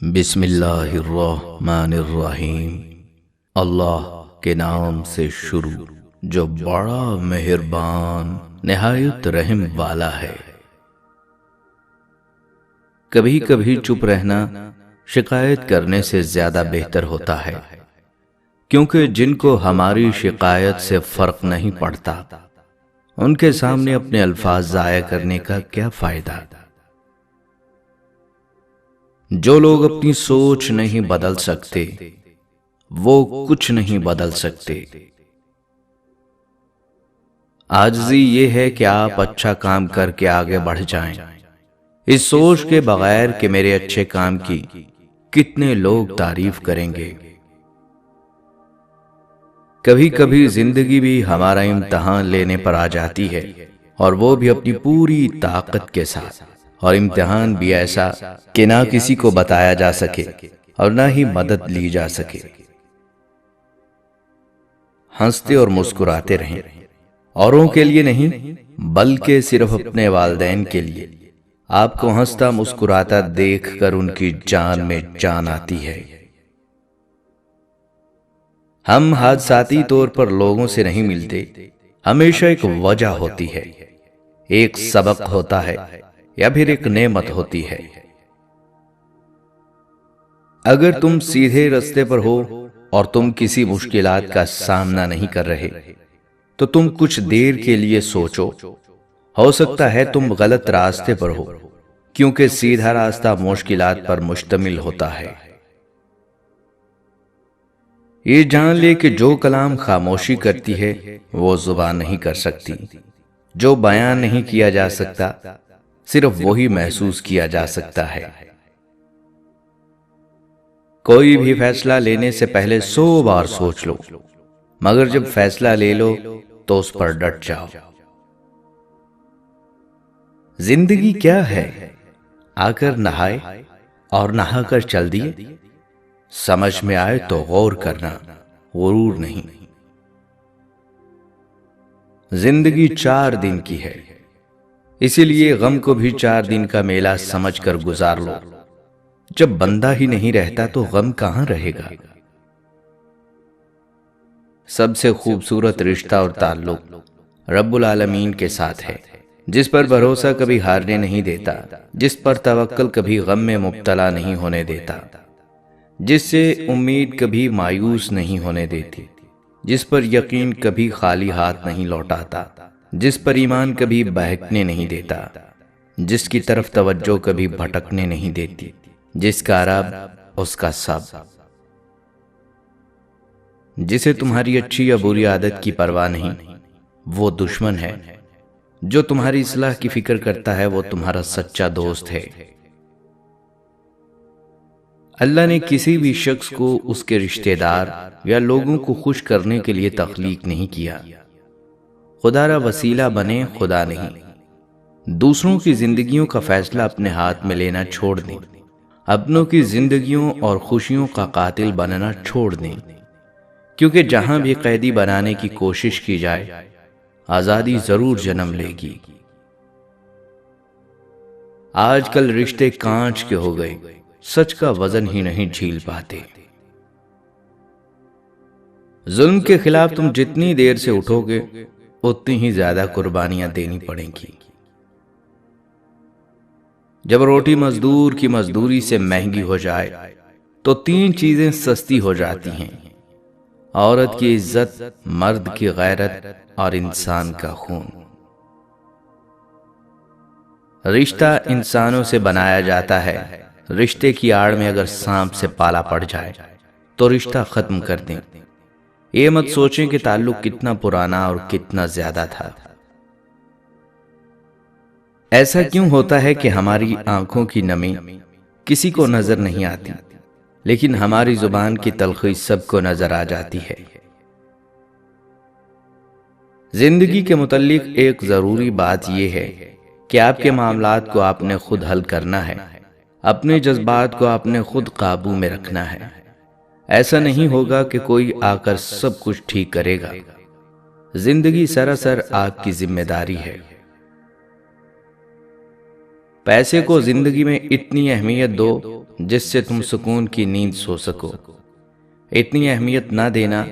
بسم اللہ الرحمن الرحیم۔ اللہ کے نام سے شروع جو بڑا مہربان نہایت رحم والا ہے۔ کبھی کبھی چپ رہنا شکایت کرنے سے زیادہ بہتر ہوتا ہے، کیونکہ جن کو ہماری شکایت سے فرق نہیں پڑتا ان کے سامنے اپنے الفاظ ضائع کرنے کا کیا فائدہ۔ جو لوگ اپنی سوچ نہیں بدل سکتے وہ کچھ نہیں بدل سکتے۔ عاجزی یہ ہے کہ آپ اچھا کام کر کے آگے بڑھ جائیں، اس سوچ کے بغیر کہ میرے اچھے کام کی کتنے لوگ تعریف کریں گے۔ کبھی کبھی زندگی بھی ہمارا امتحان لینے پر آ جاتی ہے، اور وہ بھی اپنی پوری طاقت کے ساتھ، اور امتحان بھی ایسا کہ نہ کسی کو بتایا جا سکے اور نہ ہی مدد لی جا سکے۔ ہنستے اور مسکراتے رہیں، اوروں کے لیے نہیں بلکہ صرف اپنے والدین کے لیے۔ آپ کو ہنستا مسکراتا دیکھ کر ان کی جان میں جان آتی ہے۔ ہم حادثاتی طور پر لوگوں سے نہیں ملتے، ہمیشہ ایک وجہ ہوتی ہے، ایک سبق ہوتا ہے یا پھر ایک نعمت ہوتی ہے۔ اگر تم سیدھے راستے پر ہو اور تم کسی مشکلات کا سامنا نہیں کر رہے تو تم کچھ دیر کے لیے سوچو، ہو سکتا ہے تم غلط راستے پر ہو، کیونکہ سیدھا راستہ مشکلات پر مشتمل ہوتا ہے۔ یہ جان لے کہ جو کلام خاموشی کرتی ہے وہ زبان نہیں کر سکتی، جو بیان نہیں کیا جا سکتا صرف وہی محسوس کیا جا سکتا ہے۔ کوئی بھی فیصلہ لینے سے پہلے 100 بار سوچ لو، مگر جب فیصلہ لے لو تو اس پر ڈٹ جاؤ۔ زندگی کیا ہے؟ آ کر نہائے اور نہا کر چل دیے۔ سمجھ میں آئے تو غور کرنا، غرور نہیں۔ زندگی 4 دن کی ہے، اسی لیے غم کو بھی 4 دن کا میلہ سمجھ کر گزار لو۔ جب بندہ ہی نہیں رہتا تو غم کہاں رہے گا؟ سب سے خوبصورت رشتہ اور تعلق رب العالمین کے ساتھ ہے، جس پر بھروسہ کبھی ہارنے نہیں دیتا، جس پر توکل کبھی غم میں مبتلا نہیں ہونے دیتا، جس سے امید کبھی مایوس نہیں ہونے دیتی، جس پر یقین کبھی خالی ہاتھ نہیں لوٹاتا، جس پر ایمان کبھی بہکنے نہیں دیتا، جس کی طرف توجہ کبھی بھٹکنے نہیں دیتی، جس کا رب اس کا سب، جسے تمہاری اچھی یا بری عادت کی پرواہ نہیں وہ دشمن ہے، جو تمہاری اصلاح کی فکر کرتا ہے وہ تمہارا سچا دوست ہے۔ اللہ نے کسی بھی شخص کو اس کے رشتہ دار یا لوگوں کو خوش کرنے کے لیے تخلیق نہیں کیا۔ خدا را وسیلہ بنے، خدا نہیں۔ دوسروں کی زندگیوں کا فیصلہ اپنے ہاتھ میں لینا چھوڑ دیں، اپنوں کی زندگیوں اور خوشیوں کا قاتل بننا چھوڑ دیں، کیونکہ جہاں بھی قیدی بنانے کی کوشش کی جائے آزادی ضرور جنم لے گی۔ آج کل رشتے کانچ کے ہو گئے، سچ کا وزن ہی نہیں جھیل پاتے۔ ظلم کے خلاف تم جتنی دیر سے اٹھو گے اتنی ہی زیادہ قربانیاں دینی پڑیں گی۔ جب روٹی مزدور کی مزدوری سے مہنگی ہو جائے تو 3 چیزیں سستی ہو جاتی ہیں: عورت کی عزت، مرد کی غیرت اور انسان کا خون۔ رشتہ انسانوں سے بنایا جاتا ہے، رشتے کی آڑ میں اگر سانپ سے پالا پڑ جائے تو رشتہ ختم کر دیں۔ یہ مت سوچیں کہ تعلق کتنا پرانا اور کتنا زیادہ تھا۔ ایسا کیوں ہوتا ہے کہ ہماری آنکھوں کی نمی کسی کو نظر نہیں آتی، لیکن ہماری زبان کی تلخی سب کو نظر آ جاتی ہے؟ زندگی کے متعلق ایک ضروری بات یہ ہے کہ آپ کے معاملات کو آپ نے خود حل کرنا ہے، اپنے جذبات کو آپ نے خود قابو میں رکھنا ہے۔ ایسا نہیں ہوگا کہ کوئی آ کر سب کچھ ٹھیک کرے گا۔ زندگی سراسر آپ کی ذمہ داری ہے۔ پیسے کو زندگی میں اتنی اہمیت دو جس سے تم سکون کی نیند سو سکو، اتنی اہمیت نہ دینا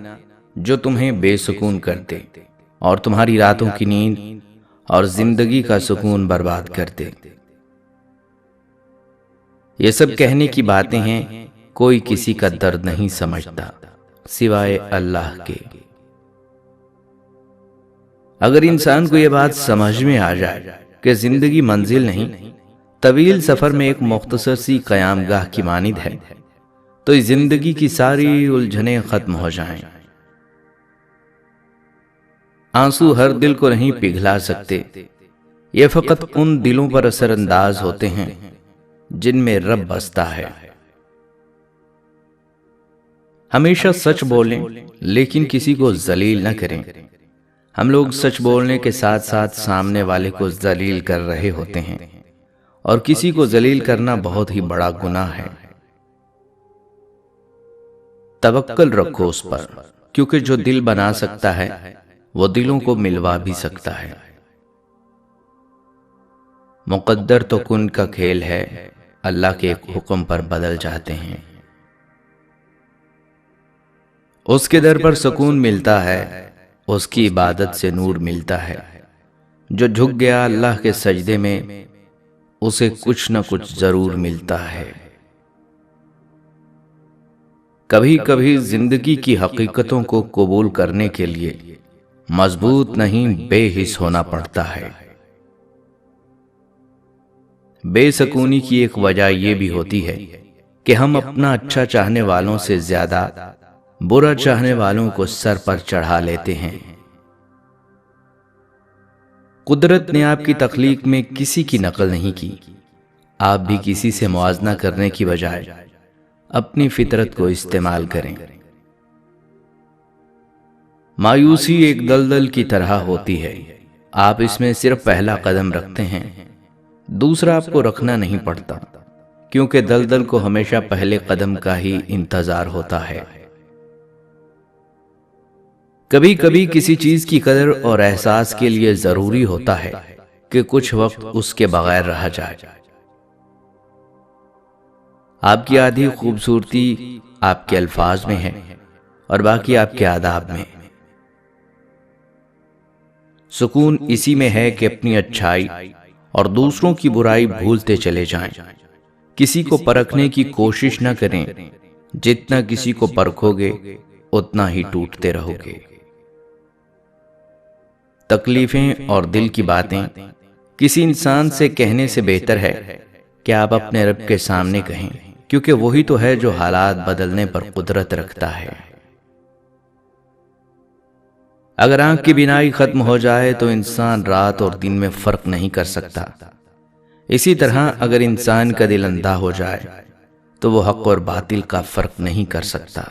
جو تمہیں بے سکون کر دے اور تمہاری راتوں کی نیند اور زندگی کا سکون برباد کر دے۔ یہ سب کہنے کی باتیں ہیں، کوئی کسی کا درد نہیں سمجھتا سوائے اللہ کے۔ اگر انسان کو یہ بات سمجھ میں آ جائے کہ زندگی منزل نہیں، طویل سفر میں ایک مختصر سی قیام گاہ کی مانند ہے، تو اس زندگی کی ساری الجھنیں ختم ہو جائیں۔ آنسو ہر دل کو نہیں پگھلا سکتے، یہ فقط ان دلوں پر اثر انداز ہوتے ہیں جن میں رب بستا ہے۔ ہمیشہ سچ بولیں لیکن کسی کو ذلیل نہ کریں۔ ہم لوگ سچ بولنے کے ساتھ ساتھ سامنے والے کو ذلیل کر رہے ہوتے ہیں، اور کسی کو ذلیل کرنا بہت ہی بڑا گناہ ہے۔ توکل رکھو اس پر، کیونکہ جو دل بنا سکتا ہے وہ دلوں کو ملوا بھی سکتا ہے۔ مقدر تو کن کا کھیل ہے، اللہ کے ایک حکم پر بدل جاتے ہیں۔ اس کے در پر سکون ملتا ہے، اس کی عبادت سے نور ملتا ہے۔ جو جھک گیا اللہ کے سجدے میں، اسے کچھ نہ کچھ ضرور ملتا ہے۔ کبھی کبھی زندگی کی حقیقتوں کو قبول کرنے کے لیے مضبوط نہیں بے حس ہونا پڑتا ہے۔ بے سکونی کی ایک وجہ یہ بھی ہوتی ہے کہ ہم اپنا اچھا چاہنے والوں سے زیادہ برا چاہنے والوں کو سر پر چڑھا لیتے ہیں۔ قدرت نے آپ کی تخلیق میں کسی کی نقل نہیں کی۔ آپ بھی کسی سے موازنہ کرنے کی بجائے اپنی فطرت کو استعمال کریں۔ مایوسی ایک دلدل کی طرح ہوتی ہے، آپ اس میں صرف پہلا قدم رکھتے ہیں، دوسرا آپ کو رکھنا نہیں پڑتا، کیونکہ دلدل کو ہمیشہ پہلے قدم کا ہی انتظار ہوتا ہے۔ کبھی کبھی کسی چیز کی قدر اور احساس کے لیے ضروری ہوتا ہے کہ کچھ وقت اس کے بغیر رہا جائے۔ آپ کی آدھی خوبصورتی آپ کے الفاظ میں ہے اور باقی آپ کے آداب میں۔ سکون اسی میں ہے کہ اپنی اچھائی اور دوسروں کی برائی بھولتے چلے جائیں۔ کسی کو پرکھنے کی کوشش نہ کریں، جتنا کسی کو پرکھو گے اتنا ہی ٹوٹتے رہو گے۔ تکلیفیں اور دل کی باتیں کسی انسان سے کہنے سے بہتر ہے کہ آپ اپنے رب کے سامنے کہیں، کیونکہ وہی تو ہے جو حالات بدلنے پر قدرت رکھتا ہے۔ اگر آنکھ کی بینائی ختم ہو جائے تو انسان رات اور دن میں فرق نہیں کر سکتا۔ اسی طرح اگر انسان کا دل اندھا ہو جائے تو وہ حق اور باطل کا فرق نہیں کر سکتا۔